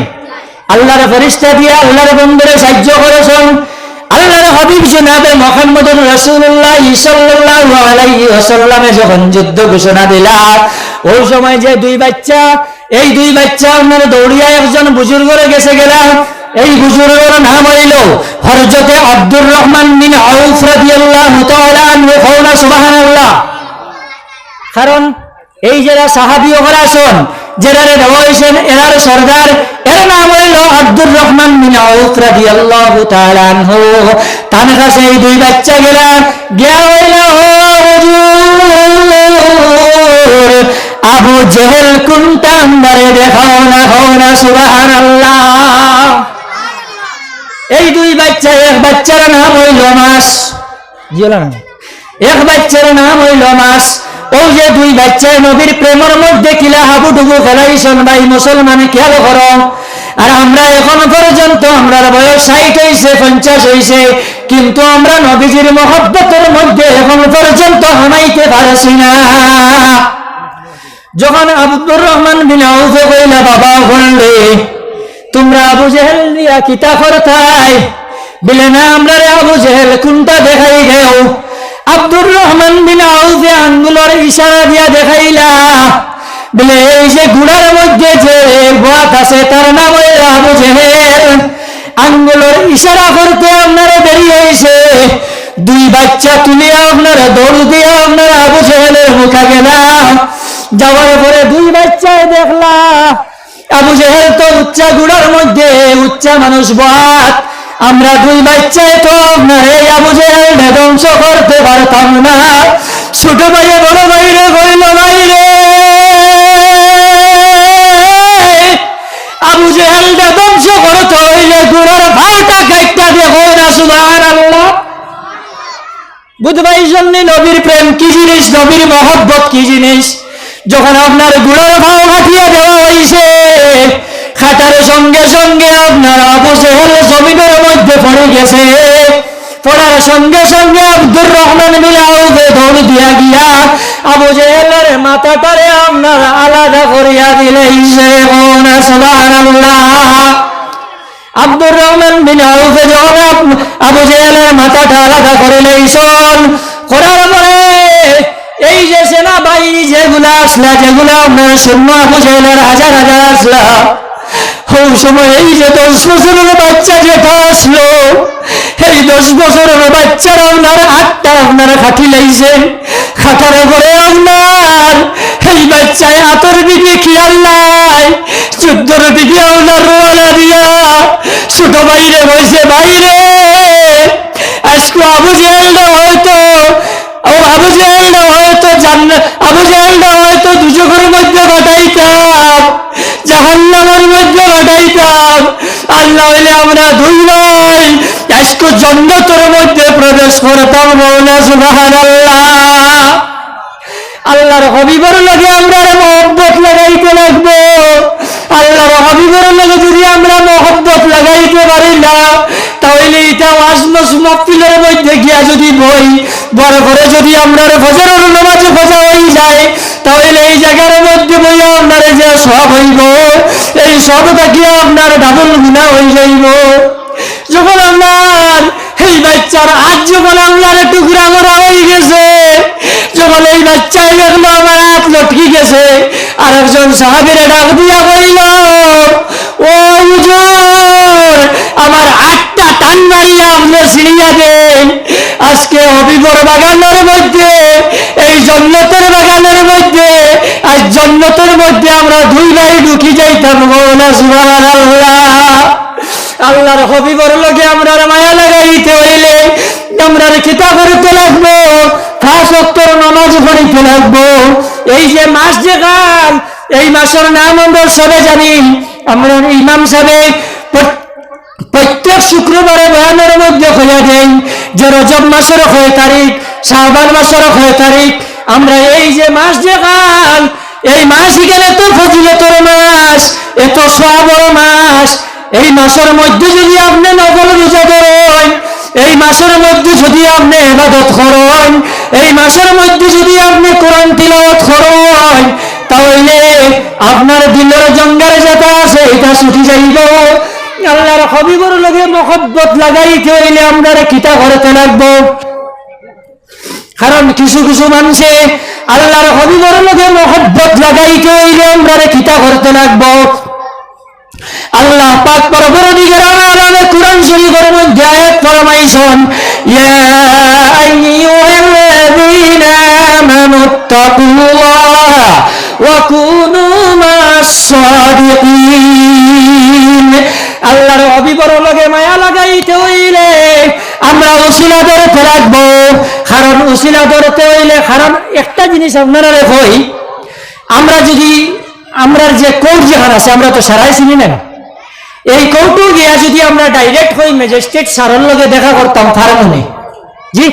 আল্লাহর ফেরেশতা দিয়ে আল্লাহর বন্ধুরে সাহায্য করেছেন। আল্লাহর হাবিব জনাবে মুহাম্মদুর রাসূলুল্লাহ সাল্লাল্লাহু আলাইহি ওয়াসাল্লামে যখন যুদ্ধ ঘোষণা দিলা, ওই সময় যে 2 বাচ্চা, এই 2 বাচ্চা আপনার দৌড়িয়া একজন বুজুর্গরে গেছে গেলা। এই বুজুর্গের নাম হইল হযরতে আব্দুর রহমান বিন আউফ রাদিয়াল্লাহু তাআলা আনহু। কওনা সুবহানাল্লাহ। কারণ এই যারা সাহাবী ওরা আছেন, যারা দেওয়া হয়েছেন, এরার সরদার, এর নাম হইল আব্দুর রহমান বিন আউফ রাদিয়াল্লাহু তাআলা আনহু। তার কাছে এই 2 বাচ্চা গেলা, গিয়া হইল, ও হুজুর, আবু জেহেল কোনটা আমারে দেখাও না। হও না সুবহানাল্লাহ। এই 2 বাচ্চা, এক বাচ্চার নাম হইল মাস, জিওলা না, এক বাচ্চার নাম হইল মাস। ও যে 2 বাচ্চায় নবীর প্রেমের মধ্যে কিলা হাবুডুবু ফেলাইছেন। ভাই মুসলমান খেয়াল করো। আর আমরা এখন পর্যন্ত, আমরা বয়স 60 হইছে, 50 হইছে, কিন্তু আমরা নবীজির মহব্বতের মধ্যে এখন পর্যন্ত হামাইতে পারছি না। যখন আব্দুর রহমান বিন আউফ কইলা, বাবা বললে তোমরা আবু জেহেল দিয়া কিতা করতাই? বলে না, আমরা আবু জেহেল কোনটা দেখাই দেও। আব্দুর রহমান বিন আউফ আঙ্গুলের ইশারা দিয়া দেখাইলা, বলে এই যে গুড়ার মধ্যে যে বাত আছে তার নাম হইল আবু জেহেল। আঙ্গুলের ইশারা করতে আপনারা বেরিয়ে এসে 2 বাচ্চা তুলিয়া আপনারা দৌড় দিয়া আপনারা আবু জেহেলের মুখে গেলা। যাওয়ার পরে 2 বাচ্চায় দেখলা আবু জেহেল তো উচ্চা গুড়ার মধ্যে, উচ্চা মানুষ বাত। আমরা 2 বাচ্চায় তো আপনার এই আবু জেহেল ধ্বংস করতে পারতাম না। ছোট ভাইয়ে বড় ভাইরে কইল, ভাইরে বুঝতে পাইছেন নবীর প্রেম কি জিনিস, নবীর মহব্বত কি জিনিস। যখন আপনার গুড়ার ভাও খাটিয়ে দেওয়া হয়েছে, খাটার সঙ্গে সঙ্গে আপনার আবু জেহেল জমিনের মধ্যে পড়ে গেছে। পড়ার সঙ্গে সঙ্গে আব্দুর রহমান বিন আউফে দৌড় দিয়া গিয়া আবু জেহেলের মাথাটারে আপনার আলাদা করিয়া দিলেইছে। সুবহানাল্লাহ। আব্দুর রহমান বিন আউফে যখন আবু জেহেলের মাথাটা আলাদা করে লইছেন, করার পরে এই যে সেনাবাহিনী যেগুলা আসলা, যেগুলা আপনার শূন্য আবু জেহেলের হাজার হাজার আসলা, ওই সময় এই যে 10 বছরের বাচ্চা যেটা আসলো, এই 10 বছরের বাচ্চারা আপনার হাতটা আপনারা খাটি লাইছেন। খাটার পরে আপনার এই বাচ্চায় হাতের দিকে খেয়াল নাই, 14 দিকে আপনার রোয়ালা দিয়া ছোট বাইরে বসে, বাইরে আজকে আবু জেহেলটা হয়তো আবু জেহেলটা হয়তো আবু জেহেলটা হয়তো দুজকের মধ্যে কাটাইতাম, জাহান্নামের মধ্যে কাটাইতাম। আল্লাহ হইলে আমরা দুই ভাই আজকে জান্নাতের মধ্যে প্রবেশ করতাম। বলা সুবহানাল্লাহ। আল্লাহর হাবিবের লগে আমরা মহব্বত লাগাইতে লাগবো। আল্লাহর হাবিবের লগে যদি আমরা মহব্বত লাগাইতে পারি না, তাহলে এটা ওয়াজনস মাহফিলের মধ্যে গিয়া যদি বড় করে যদি আমরা ফজরের নামাজে ফজা হয়ে যায়, তাহলে এই জায়গার মধ্যে বইয়া আপনার যে সব হইব, এই সবটা গিয়া আপনার ডাবল গুণা হয়ে যাইব। যখন আপনার এই বাচ্চার আজ যখন আপনার টুকরা করা হয়ে গেছে, যখন এই বাচ্চাই দেখলো আমার হাত লটকি গেছে, আর একজন সাহাবীর ডাক দিয়া বলিল, ও হুজুর, আমার হাতটা টান মারিয়া আপনি ছিঁড়িয়া দেন। আজকে হবিবর বাগানের মধ্যে, এই জান্নাতের বাগানের মধ্যে, আজ জান্নাতের মধ্যে আমরা দুই ভাই ঢুকি যাইতাম। বলা সুবহানাল্লাহ। আল্লাহর হাবিবের লগে আমরা মায়া লাগাইতে হইলে আমরা কিতাব করতে লাগবো, 5 ওয়াক্ত নামাজ পড়িতে লাগবো। এই যে মাস যে কাল, এই মাসের নাম আমরা সবে জানি। আমরা ইমাম সাহেব প্রত্যেক শুক্রবারে বয়ানের মধ্যে হইয়া দেন যে রজব মাসের 6 তারিখ, শাবান মাসের 6 তারিখ। আমরা এই যে মাস যে কাল, এই মাস গেলে তো ফজিলতের মাস, এত সওয়াবের মাস। এই মাসের মধ্যে যদি আপনি নফল রোজা করেন, এই মাসের মধ্যে যদি আপনি ইবাদত করেন, এই মাসের মধ্যে যদি আপনি কোরআন তিলাওয়াত করেন, তাহলে আপনার দিলের জঙ্গারে যেটা আছে এটা ছুটি যাইব। আল্লাহর হাবিবের লগে মহব্বত লাগাইতে হইলে আমরা কিতা করতে লাগবো। কারণ কিছু কিছু মানুষে আল্লাহর হাবিবের লগে মহব্বত লাগাইতে হইলে আমরা কিতা করতে লাগবো। আল্লাহ পাক পরবর্তীকার আলামে কুরআন শরীফের মধ্যে আয়াত ফরমাইছেন, ইয়া আইয়ুহাল্লাযীনা আমানুত্তাকুল্লাহা ওয়া কুনু মাস সাদিকিন। আল্লাহর হাবিবের লগে মায়া লাগাইতে হইলে আমরা উসিলা ধরতে লাগবো। কারণ উসিলা ধরতে হইলে, কারণ একটা জিনিস আপনারা কই, আমরা যদি আমরা যে কোর্ট যেখানে আছে, আমরা তো সারাই চিনি না, এই কোর্টে গিয়া যদি আমরা ডাইরেক্ট হই ম্যাজিস্ট্রেট স্যারের লগে দেখা করতাম, ফার্মনে জি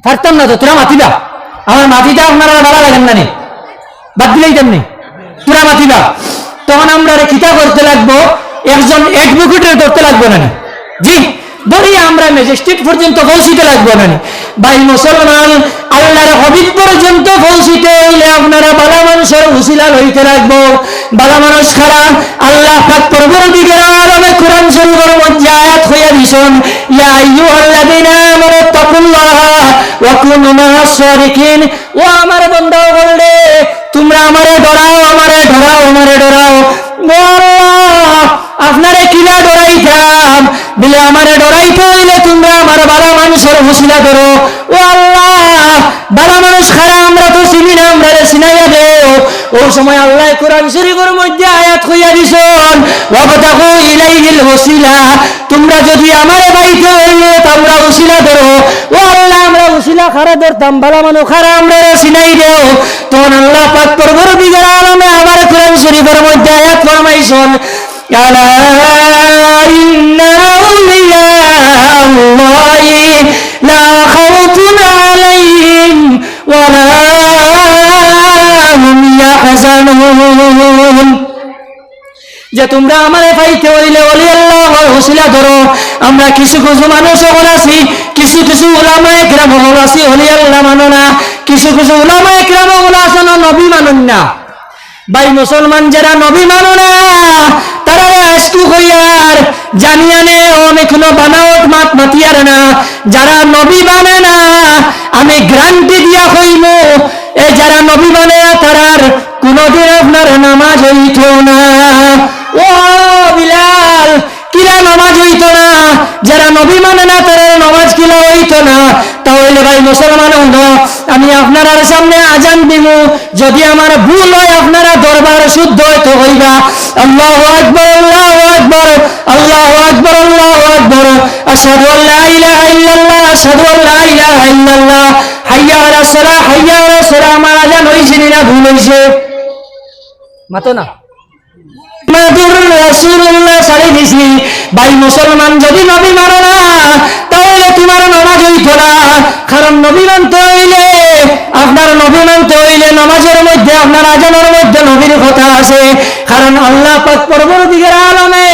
পারতাম না তো। তোরা মাতিবা, আমার মাতিটা আপনারা ভালো লাগেন না, বাদ দিলেই তেমনি তোরা মাতিবা। তখন আমরা কিতা করতে লাগবো, একজন অ্যাডভোকেটের করতে লাগবো না জি, বলি আমরা ম্যাজিস্ট্রেট পর্যন্ত পৌঁছিতে লাগবো না ভাই মুসলমান। আল্লাহর হাবিব পর্যন্ত পৌঁছিতে হইলে আপনারা বালা মানুষের উসিলা লইতে লাগবো। বালা মানুষ খারাপ আল্লাহ পাক পরবর্তীকার আলামে কুরআন শরীফের মধ্যে আয়াত হইয়া দিছেন, ইয়া আইয়ুহাল্লাযীনা আমানুত্তাকুল্লাহা ওয়া কুনু মাস সাদিকিন। ও আমার বান্দা বললে, তোমরা আমারে ডরাও, আমারে ডরাও, আমারে ডরাও। আপনারে কিলা ডরাইতাম বলে, আমারে ডরাইতে হইলে তোমরা আমার বালা মানুষের হুসিলা করো। ও আল্লাহ, বালা মানুষ খারা আমরা তো চিনি না, আমরা চিনাইয়া দেও। ওই সময় আল্লাহ কোরআন শরীফের মধ্যে আয়াত হইয়া দিছেন, ওয়াবতাগু ইলাইহিল ওয়াসিলা। তোমরা যদি আমারে পাইতে হইলে তোমরা উসিলা করো। ও আল্লাহ, আমরা উসিলা খারা ধরতাম, বালা মানুষ খারা আমরা চিনাই দেও। তখন আল্লাহ পাক পরবর্তীকার আলামে আবার কোরআন শরীফের মধ্যে আয়াত ফরমাইছেন, আলা ইন্না আউলিয়া আল্লাহি লা খাউফুন আলাইহিম ওয়ালা হুম ইয়াহজানুন। যে তোমরা আমারে পাইতে হইলে ওলি আল্লাহর ওসিলা ধরো। আমরা কিছু কিছু মানুষ সকল আছি, কিছু কিছু উলামায়ে কেরাম সকল আছি ওলি আল্লাহ মানো না, কিছু কিছু উলামায়ে কেরাম সকল আছে নবী মানুন না। ভাই মুসলমান যারা নবী মানো না তারা আজকু হইয়ার জানিয়ানে অনেক কোনো বানাওয়াত মাত মাতিয়ার না। যারা নবী মানে না আমি গ্যারান্টি দিয়া হইব এই যারা নবী মানে না তারার কোনদিন আপনার নামাজ হইত না। ও বিলাল কিরা নামাজ হইত না? যারা নবী মানে না তারা নামাজ কিলা হইত না? তাহলে ভাই মুসলমান আমি আপনার সামনে আজান দিব, যদি আমার ভুল হয় আপনারা দরবার শুদ্ধ হইতে হইবা। আল্লাহু আকবার, আল্লাহু আকবার, আল্লাহু আকবার, আল্লাহু আকবার, আশহাদু আল্লা ইলাহা ইল্লাল্লাহ, আশহাদু আল্লা ইলাহা ইল্লাল্লাহ, হাইয়া আলাস সালাহ, হাইয়া আলাস সালাহ। আমার আজান হইছে না ভুল হইছে? মাতো না মাদুর রাসূলুল্লাহ সাল্লাল্লাহু আলাইহি ওয়াসাল্লাম। ভাই মুসলমান যদি নবী মানো না তাহলে তোমার নামাজ হইতো না। কারণ নবী মানতে হইলে আপনার নবী মানতে হইলে নামাজের মধ্যে আপনার আজানের মধ্যে নবীর কথা আছে। কারণ আল্লাহ পাক পরবর্তীকার আলমে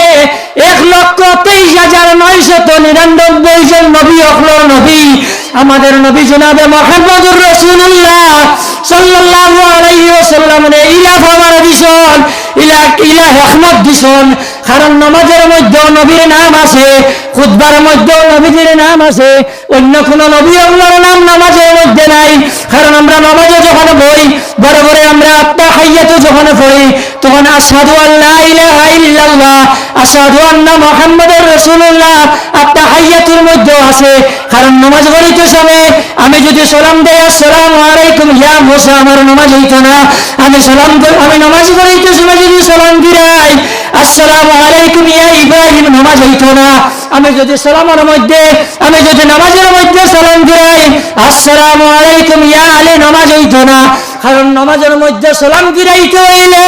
1,23,999 জন নবী অখলর নবী আমাদের নবী জনাবে মুহাম্মদুর রাসূলুল্লাহ সাল্লাল্লাহু আলাইহি ওয়াসাল্লামের ইলা ফরমান দিছেন, ইলা রহমত দিছেন। কারণ নামাজের মধ্যেও নবীর নাম আছে, খুতবার মধ্যেও নবীর নাম আছে, অন্য কোন নবী আল্লাহর নাম নামাজের মধ্যে নাই। কারণ আমরা নামাজে যখন বই বড় বড় আমরা আত্তাহিয়াতু যখন পড়ি তখন আশহাদু আল্লা ইলাহা ইল্লাল্লাহ, আশহাদু আন্না মুহাম্মাদুর রাসূলুল্লাহ আত্তাহিয়াতুর মধ্যেও আছে। কারণ নামাজ পড়িতে সময় আমি যদি সালাম দেই আসসালামু আলাইকুম ইয়া মুসা, আমার নামাজ হইতো না। আমি নামাজ পড়িতে সময় যদি সালাম দিই আসসালামু আলাইকুম ইয়া ইব্রাহিম, নামাজ হইতো না। আমি যদি নামাজের মধ্যে সালাম দিই আসসালামু আলাইকুম ইয়া আলী, নামাজ হইতো না। কারণ নামাজের মধ্যে সালাম ফিরাইতে হইলে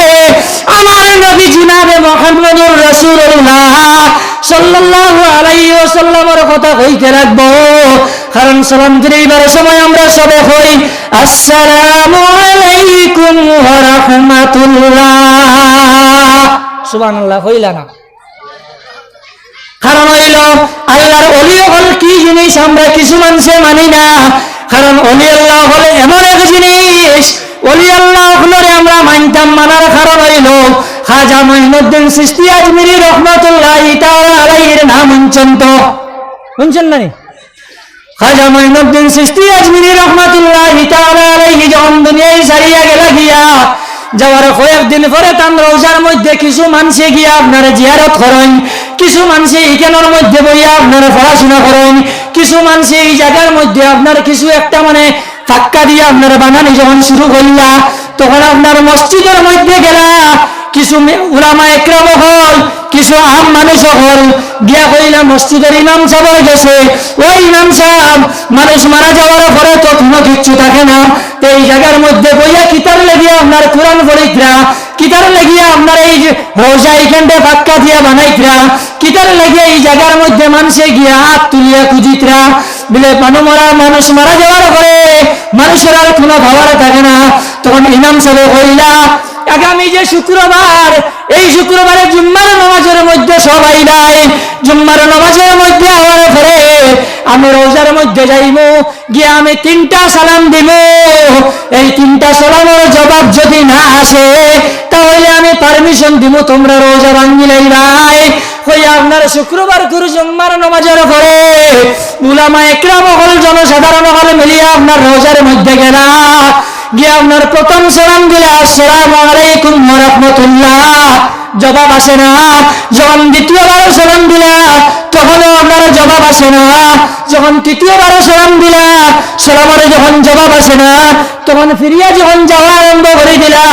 আমার নবী জনাবে মুহাম্মদুর রাসূলুল্লাহ সাল্লাল্লাহু আলাইহি ওয়াসাল্লামের কথা কইতে রাখবো। কারণ সালাম ফিরাইবার সময় আমরা সবে কই আসসালামু আলাইকুম ওয়া রাহমাতুল্লাহ, সুবহানাল্লাহ কইলা না? কারণ হইল আল্লাহর ওলি হল কি জিনিস আমরা কিছু মানুষে মানি না। কারণ ওলি আল্লাহ হলে এমন এক জিনিস, ওলি আল্লাহ হলরে আমরা মানতাম। মানার কারণ হইল খাজা মঈনুদ্দিন চিশতি আজমিরি রহমাতুল্লাহি তাআলা আলাইহির নাম শুনছেন তো? শুনছেন না? খাজা মঈনুদ্দিন চিশতি আজমিরি রহমাতুল্লাহি তাআলা আলাইহি যখন দুনিয়ায় ছাড়িয়া গেলা গিয়া যাওয়ার কয়েকদিন পরে তার রওজার মধ্যে কিছু মানুষে গিয়া আপনারা জিয়ারত করেন, কিছু মানুষে এইখানের মধ্যে বইয়া আপনারা পড়াশোনা করেন, কিছু মানুষে এই জায়গার মধ্যে আপনার কিছু একটা ফাক্কা দিয়ে আপনারা বানানি যখন শুরু করিলা তখন আপনার মসজিদের মধ্যে গেলা কিছু উলামা একরাম হল, কিছু আম মানুষ হল গিয়া কইলা মসজিদের ইমাম সাহেব গেছে, ওই ইমাম সাহেব মানুষ মারা যাওয়ার পরে তো কোনো কিচ্ছু থাকে না, তো এই জায়গার মধ্যে বইয়া কিতাব লেগিয়া আপনার কোরআন পড়িতরা, কিতাব লেগিয়া আপনার এই রোজা এইখানটা ফাক্কা দিয়া বানাইতরা, কিতাব লেগিয়া এই জায়গার মধ্যে মানুষে গিয়া হাত তুলিয়া খুঁজিতরা। বলে মানুষ মারা যাওয়ার পরে মানুষের আর কোনো খাবার থাকে না। তখন ইমাম সাহেব কইলা আগামী যে শুক্রবার, এই শুক্রবারে জুম্মার নামাজের মধ্যে সবাই নাই, জুম্মার নামাজের মধ্যে হওয়ার পরে আমি রোজার মধ্যে যাইব, গিয়ে আমি 3টা সালাম দিব। এই 3টা সালামের জবাব যদি না আসে তাহলে আমি পারমিশন দিব তোমরা রোজা ভাঙ্গি লাইবাই। কই আপনার শুক্রবার করে জুম্মার নামাজের পরে উলামা একরাম হল জনসাধারণ হল মিলিয়ে আপনার রোজার মধ্যে গেলা গিয়ে আপনার প্রথম সালাম দিলে আসসালামু আলাইকুম ওয়া রাহমাতুল্লাহ, জবাব আসে না। যখন দ্বিতীয়বার সালাম দিলা তখনও আপনার জবাব আসে না। যখন তৃতীয়বার সালাম দিলা সালামের যখন জবাব আসে না তখন ফিরিয়া যখন যাওয়া আরম্ভ করে দিলা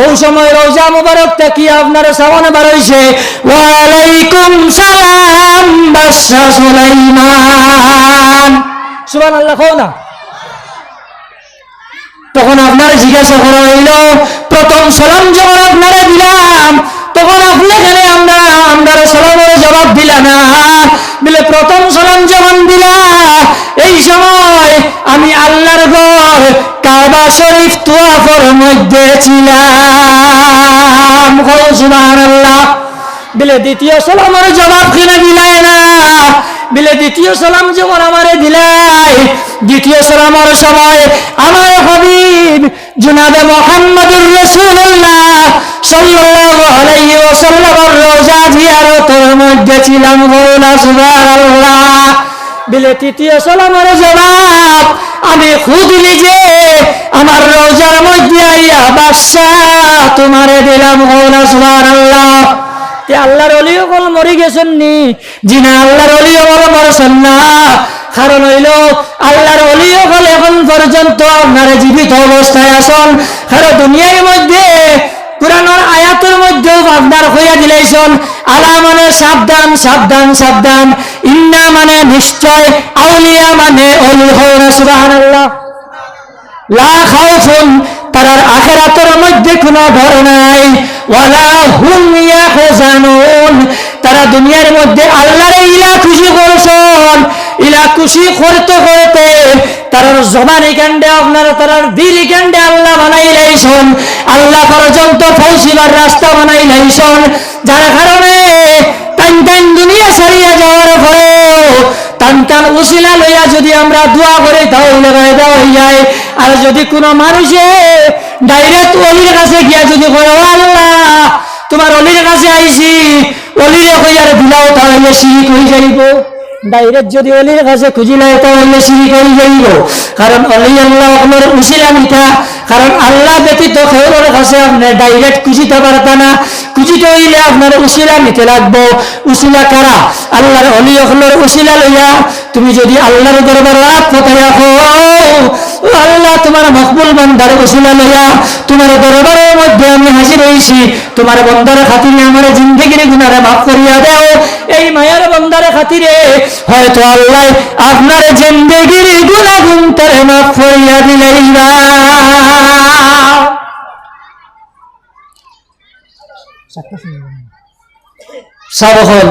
ওই সময় রোজা মুবারক তাকিয়ে আপনার সামনে বার হইছে ওয়া আলাইকুম সালাম বাদশা সুলাইমান, সুবহানাল্লাহ কও না? তখন আপনার জিজ্ঞাসা করা হইল প্রথম সালাম যখন আপনারা দিলাম তখন আপনি এখানে আমরা সালামের জবাব দিলা না বলে প্রথম সালাম যখন দিলা এই সময় আমি আল্লাহর ঘর কাবা শরীফ তোয়াফের মধ্যে ছিলাম। সুবহানাল্লাহ। বলে দ্বিতীয় সালামের জবাব কিনা দিলাই না বলে দ্বিতীয় সালাম যখন আমারে দিলাই দ্বিতীয় সালামের সময় আমার হাবিব জনাবে মুহাম্মদুর রাসূলুল্লাহ সাল্লাল্লাহু আলাইহি ওয়াসাল্লামের রওজা জিয়ারতের মধ্যে ছিলাম। সুবহানাল্লাহ। বলে তৃতীয় সালামের জবাব আমি খুদ নিজে আমার রওজার মধ্যে আইয়া বাদশাহ তোমারে দিলাম। সুবহানাল্লাহ। আল্লাহর ওলি হল মরে গেছেন নি? জি না, আল্লাহর ওলি হল মরছেন না। কারণ হইল আল্লাহর ওলি হল এখন পর্যন্ত আপনারা জীবিত অবস্থায় আসন। কারণ দুনিয়ার মধ্যে কুরআনের আয়াতের মধ্যেও আপনার হইয়া দিলাইছেন আলা মানে সাবধান সাবধান সাবধান, ইন্না মানে নিশ্চয়, আউলিয়া মানে ওলি হল। সুবহানাল্লাহ। লা খাউফুন তারার আখিরাতের মধ্যে কোনো ভয় নাই, ওয়ালা হুম ইয়াহজানুন তারা দুনিয়ার মধ্যে আল্লাহরে ইলা খুশি করছেন, ইলা খুশি করতে করতে তারার জবানি কাণ্ডে আপনারা তারার দিল কাণ্ডে আল্লাহ বানাই লাইছেন, আল্লাহ পর্যন্ত পৌঁছিবার রাস্তা বানাই লাইছেন। যার কারণে টান টান দুনিয়া ছাড়িয়া যাওয়ার পরে টান টান উসিলা লইয়া যদি আমরা দোয়া করে তাহলে ফায়দা হয়ে যায়। আর যদি কোনো মানুষে ডাইরেক্ট অলির কাছে গিয়া যদি বলে আল্লাহ তোমার অলির কাছে আইছি, অলিরে কইয়ার দিলাও তাহলে শিরিক হয়ে যাইব। ডাইরেক্ট যদি অলির কাছে খুঁজিলাই তাহলে শিরিক হয়ে যাইব। কারণ অলি আল্লাহ আপনার উসিলা নিতা, কারণ আল্লাহ ব্যতীত খেউরের কাছে আপনি ডাইরেক্ট খুঁজিতে পারতা না। খুঁজিতে হইলে আপনার উসিলা নিতে লাগবো। উসিলা কারা? আল্লাহর অলি আপনার উসিলা লইয়া তুমি যদি আল্লাহর দরবারে রাত কোথায় রাখো, আল্লাহ তোমার মকবুল বান্দার উসিলা লইয়া তোমার দরবারের মধ্যে আমি হাজির হইছি, তোমার বন্দার খাতিরে আমার জিন্দেগির গুনারে মাফ করিয়া দেও। এই মায়ার বন্দার খাতিরে হয়তো আল্লাহ আপনার জিন্দেগির গুনাহ গুনতারে মাফ করিয়া দিলাইবা। সাবহল